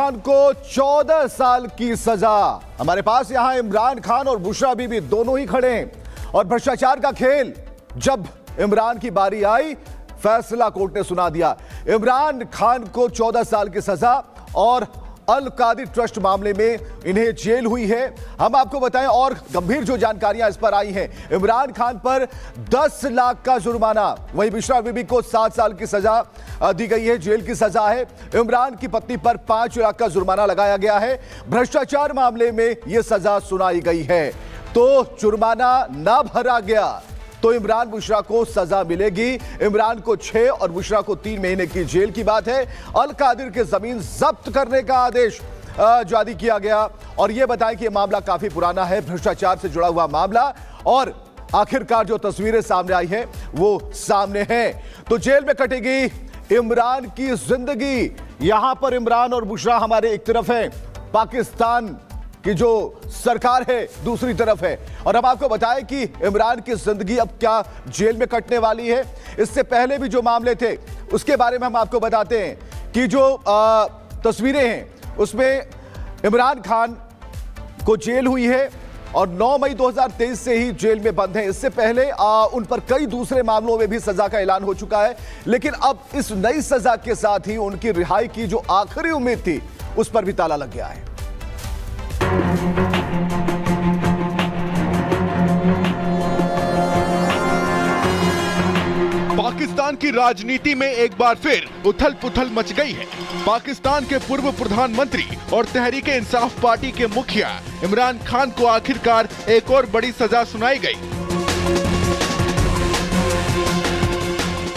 खान को 14 साल की सजा। हमारे पास यहां इमरान खान और बुशरा बीबी दोनों ही खड़े हैं और भ्रष्टाचार का खेल जब इमरान की बारी आई, फैसला कोर्ट ने सुना दिया। इमरान खान को 14 साल की सजा और अल कादिर ट्रस्ट मामले में इन्हें जेल हुई है। हम आपको बताएं और गंभीर जो जानकारियां इस पर आई हैं। इमरान खान पर 10 लाख का जुर्माना, वहीं बुशरा बीबी को 7 साल की सजा दी गई है, जेल की सजा है। इमरान की पत्नी पर 5 लाख का जुर्माना लगाया गया है। भ्रष्टाचार मामले में यह सजा सुनाई गई है। तो जुर्माना ना भरा गया तो इमरान बुशरा को सजा मिलेगी। इमरान को 6 और बुशरा को 3 महीने की जेल की बात है। अल कादिर के जमीन जब्त करने का आदेश जारी किया गया। और यह बताएं कि यह मामला काफी पुराना है, भ्रष्टाचार से जुड़ा हुआ मामला, और आखिरकार जो तस्वीरें सामने आई है वो सामने है। तो जेल में कटेगी इमरान की जिंदगी। यहां पर इमरान और बुशरा हमारे एक तरफ है, पाकिस्तान कि जो सरकार है दूसरी तरफ है। और हम आपको बताएं कि इमरान की जिंदगी अब क्या जेल में कटने वाली है। इससे पहले भी जो मामले थे उसके बारे में हम आपको बताते हैं कि जो तस्वीरें हैं उसमें इमरान खान को जेल हुई है और 9 मई 2023 से ही जेल में बंद है। इससे पहले उन पर कई दूसरे मामलों में भी सजा का ऐलान हो चुका है, लेकिन अब इस नई सजा के साथ ही उनकी रिहाई की जो आखिरी उम्मीद थी उस पर भी ताला लग गया है। पाकिस्तान की राजनीति में एक बार फिर उथल पुथल मच गई है। पाकिस्तान के पूर्व प्रधानमंत्री और तहरीके इंसाफ पार्टी के मुखिया इमरान खान को आखिरकार एक और बड़ी सजा सुनाई गई।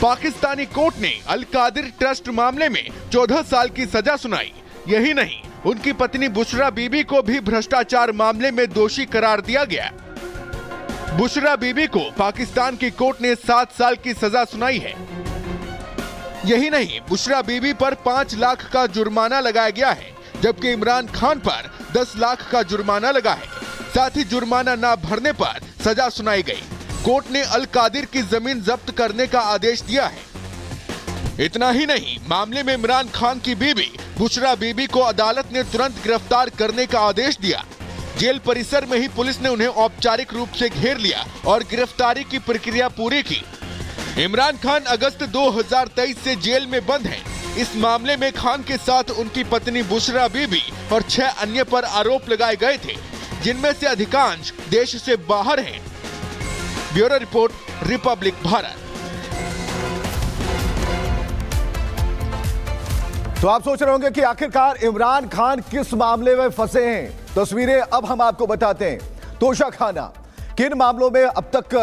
पाकिस्तानी कोर्ट ने अल कादिर ट्रस्ट मामले में 14 साल की सजा सुनाई। यही नहीं, उनकी पत्नी बुशरा बीबी को भी भ्रष्टाचार मामले में दोषी करार दिया गया। बुशरा बीबी को पाकिस्तान की कोर्ट ने 7 साल की सजा सुनाई है। यही नहीं, बुशरा बीबी पर 5 लाख का जुर्माना लगाया गया है, जबकि इमरान खान पर 10 लाख का जुर्माना लगा है। साथ ही जुर्माना न भरने पर सजा सुनाई गई। कोर्ट ने अल कादिर की जमीन जब्त करने का आदेश दिया है। इतना ही नहीं, मामले में इमरान खान की बीबी बुशरा बीबी को अदालत ने तुरंत गिरफ्तार करने का आदेश दिया। जेल परिसर में ही पुलिस ने उन्हें औपचारिक रूप से घेर लिया और गिरफ्तारी की प्रक्रिया पूरी की। इमरान खान अगस्त 2023 से जेल में बंद हैं। इस मामले में खान के साथ उनकी पत्नी बुशरा बीबी और 6 अन्य पर आरोप लगाए गए थे, जिनमें से अधिकांश देश से बाहर हैं। Bureau report, Republic Bharat. तो आप सोच रहे होंगे कि आखिरकार इमरान खान किस मामले में फंसे हैं। तस्वीरें अब हम आपको बताते हैं। तोशाखाना, किन मामलों में अब तक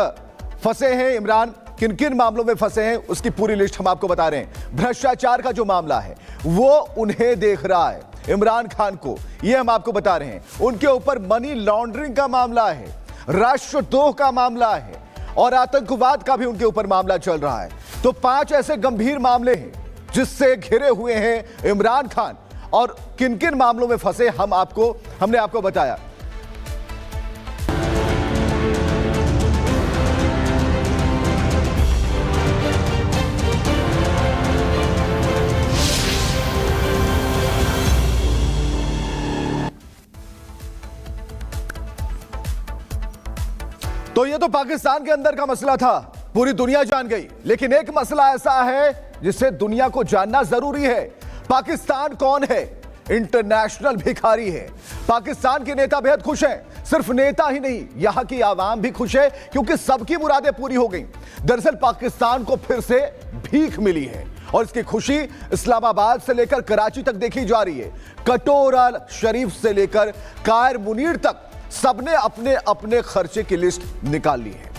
फंसे हैं इमरान, किन किन मामलों में फंसे हैं, उसकी पूरी लिस्ट हम आपको बता रहे हैं। भ्रष्टाचार का जो मामला है वो उन्हें देख रहा है, इमरान खान को, ये हम आपको बता रहे हैं। उनके ऊपर मनी लॉन्ड्रिंग का मामला है, राष्ट्रद्रोह का मामला है और आतंकवाद का भी उनके ऊपर मामला चल रहा है। तो 5 ऐसे गंभीर मामले हैं जिससे घिरे हुए हैं इमरान खान, और किन किन मामलों में फंसे हमने आपको बताया। तो ये तो पाकिस्तान के अंदर का मसला था, पूरी दुनिया जान गई। लेकिन एक मसला ऐसा है जिसे दुनिया को जानना जरूरी है। पाकिस्तान कौन है? इंटरनेशनल भिखारी है। पाकिस्तान के नेता बेहद खुश हैं। सिर्फ नेता ही नहीं, यहां की आवाम भी खुश है, क्योंकि सबकी मुरादें पूरी हो गई। दरअसल पाकिस्तान को फिर से भीख मिली है और इसकी खुशी इस्लामाबाद से लेकर कराची तक देखी जा रही है। कटोरा शरीफ से लेकर कायर मुनीर तक सबने अपने अपने खर्चे की लिस्ट निकाल ली है।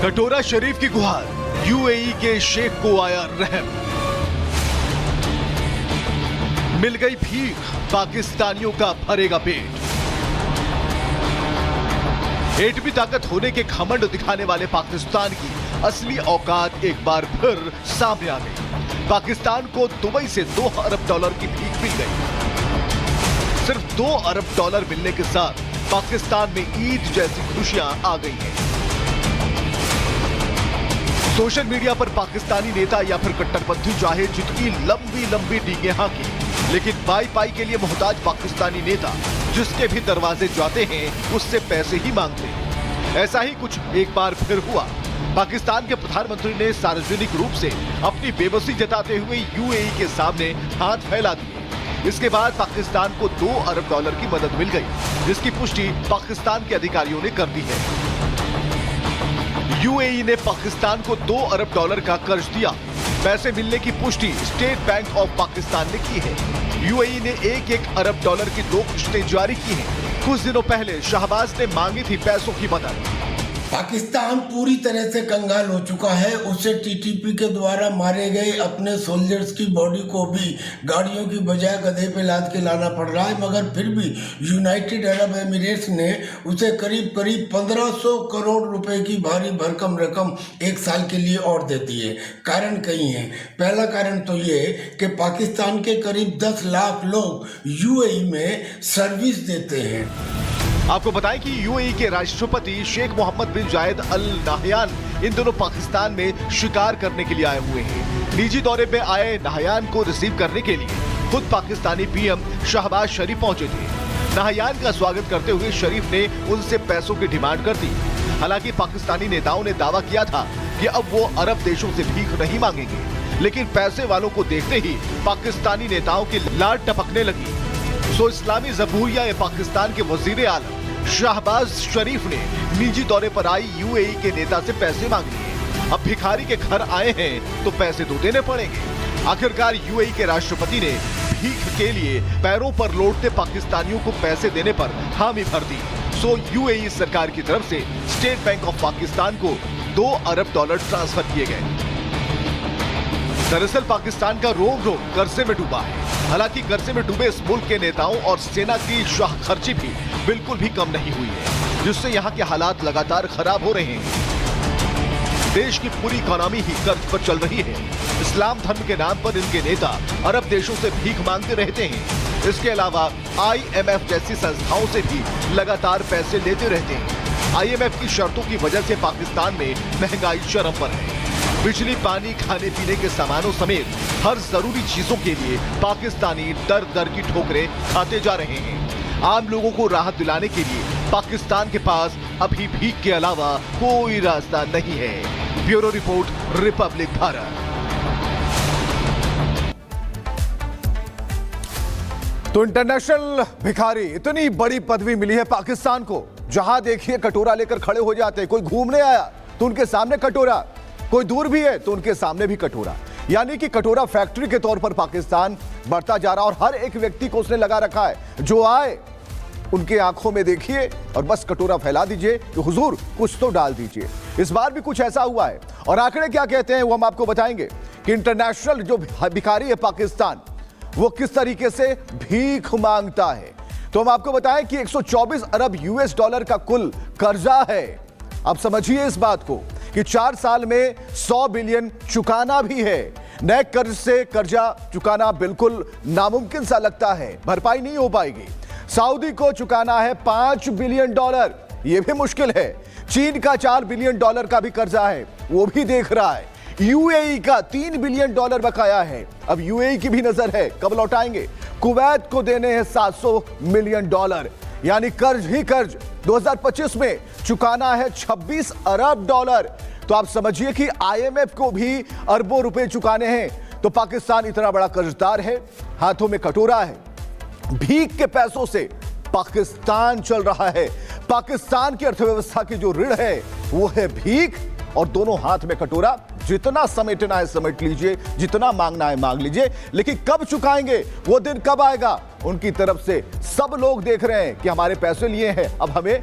कटोरा शरीफ की गुहार, यूएई के शेख को आया रहम। मिल गई भीख, पाकिस्तानियों का भरेगा पेट। एटमी ताकत होने के घमंड दिखाने वाले पाकिस्तान की असली औकात एक बार फिर सामने आ गई। पाकिस्तान को दुबई से $2 अरब की भीख मिल गई। सिर्फ $2 अरब मिलने के साथ पाकिस्तान में ईद जैसी खुशियां आ गई हैं। सोशल मीडिया पर पाकिस्तानी नेता या फिर कट्टरपंथी चाहे जितनी लंबी लंबी डींगे हाँके, लेकिन पाई के लिए मोहताज पाकिस्तानी नेता जिसके भी दरवाजे जाते हैं उससे पैसे ही मांगते हैं। ऐसा ही कुछ एक बार फिर हुआ। पाकिस्तान के प्रधानमंत्री ने सार्वजनिक रूप से अपनी बेबसी जताते हुए यूएई के सामने हाथ फैला दिए। इसके बाद पाकिस्तान को $2 अरब की मदद मिल गई, जिसकी पुष्टि पाकिस्तान के अधिकारियों ने कर दी है। यूएई ने पाकिस्तान को $2 अरब का कर्ज दिया। पैसे मिलने की पुष्टि स्टेट बैंक ऑफ पाकिस्तान ने की है। यूएई ने $1 अरब की 2 किश्तें जारी की हैं। कुछ दिनों पहले शहबाज ने मांगी थी पैसों की मदद। पाकिस्तान पूरी तरह से कंगाल हो चुका है। उसे टीटीपी के द्वारा मारे गए अपने सोल्जर्स की बॉडी को भी गाड़ियों की बजाय गधे पे लाद के लाना पड़ रहा है, मगर फिर भी यूनाइटेड अरब एमिरेट्स ने उसे करीब 1500 करोड़ रुपए की भारी भरकम रकम 1 साल के लिए और देती है। कारण कई हैं। पहला कारण तो ये कि पाकिस्तान के करीब 10 लाख लोग यूएई में सर्विस देते हैं। आपको बताएं कि यूएई के राष्ट्रपति शेख मोहम्मद बिन जायद अल नाहयान इन दोनों पाकिस्तान में शिकार करने के लिए आए हुए हैं। निजी दौरे पे आए नाहयान को रिसीव करने के लिए खुद पाकिस्तानी पीएम शहबाज शरीफ पहुंचे थे। नाहयान का स्वागत करते हुए शरीफ ने उनसे पैसों की डिमांड कर दी। हालांकि पाकिस्तानी नेताओं ने दावा किया था कि अब वो अरब देशों से भीख नहीं मांगेंगे, लेकिन पैसे वालों को देखते ही पाकिस्तानी नेताओं की लाट टपकने लगी। सो इस्लामी जमहूरिया पाकिस्तान के वजीर आलम शहबाज शरीफ ने निजी दौरे पर आई यूएई के नेता से पैसे मांग लिए। अब भिखारी के घर आए हैं तो पैसे तो देने पड़ेंगे। आखिरकार यूएई के राष्ट्रपति ने भीख के लिए पैरों पर लौटते पाकिस्तानियों को पैसे देने पर हामी भर दी। सो यूएई सरकार की तरफ से स्टेट बैंक ऑफ पाकिस्तान को $2 अरब ट्रांसफर किए गए। दरअसल पाकिस्तान का रोम कर्जे में डूबा है। हालांकि कर्जे में डूबे इस मुल्क के नेताओं और सेना की शाह खर्ची भी बिल्कुल भी कम नहीं हुई है, जिससे यहाँ के हालात लगातार खराब हो रहे हैं। देश की पूरी इकोनॉमी ही कर्ज पर चल रही है। इस्लाम धर्म के नाम पर इनके नेता अरब देशों से भीख मांगते रहते हैं। इसके अलावा IMF जैसी संस्थाओं से भी लगातार पैसे लेते रहते हैं। IMF की शर्तों की वजह से पाकिस्तान में महंगाई चरम पर है। बिजली, पानी, खाने पीने के सामानों समेत हर जरूरी चीजों के लिए पाकिस्तानी दर दर की ठोकरें खाते जा रहे हैं। आम लोगों को राहत दिलाने के लिए पाकिस्तान के पास अभी भीख के अलावा कोई रास्ता नहीं है। Bureau report, Republic Bharat. तो इंटरनेशनल भिखारी, इतनी बड़ी पदवी मिली है पाकिस्तान को। जहां देखिए कटोरा लेकर खड़े हो जाते हैं। कोई घूमने आया तो उनके सामने कटोरा, कोई दूर भी है तो उनके सामने भी कटोरा। यानी कि कटोरा फैक्ट्री के तौर पर पाकिस्तान बढ़ता जा रहा है और हर एक व्यक्ति को उसने लगा रखा है। जो आए उनके आंखों में देखिए और बस कटोरा फैला दीजिए कि हुजूर कुछ तो डाल दीजिए। इस बार भी कुछ ऐसा हुआ है और आंकड़े क्या कहते हैं वो हम आपको बताएंगे कि इंटरनेशनल जो भिखारी है पाकिस्तान, वो किस तरीके से भीख मांगता है। तो हम आपको बताएं कि 124 अरब US का कुल कर्जा है। अब समझिए इस बात को कि 4 साल में 100 बिलियन चुकाना भी है। नए कर्ज से कर्जा चुकाना बिल्कुल नामुमकिन सा लगता है, भरपाई नहीं हो पाएगी। सऊदी को चुकाना है $5 बिलियन, यह भी मुश्किल है। चीन का $4 बिलियन का भी कर्जा है, वो भी देख रहा है। यूएई का $3 बिलियन बकाया है। अब यूएई की भी नजर है कब लौटाएंगे। कुवैत को देने हैं $700 मिलियन, यानी कर्ज ही कर्ज 2025 में चुकाना है $26 अरब। तो आप समझिए कि IMF को भी अरबों रुपए चुकाने हैं। तो पाकिस्तान इतना बड़ा कर्जदार है, हाथों में कटोरा है। भीख के पैसों से पाकिस्तान चल रहा है। पाकिस्तान की अर्थव्यवस्था की जो ऋण है वो है भीख और दोनों हाथ में कटोरा। जितना समेटना है समेट लीजिए, जितना मांगना है मांग लीजिए, लेकिन कब चुकाएंगे वो दिन कब आएगा। उनकी तरफ से सब लोग देख रहे हैं कि हमारे पैसे लिए हैं, अब हमें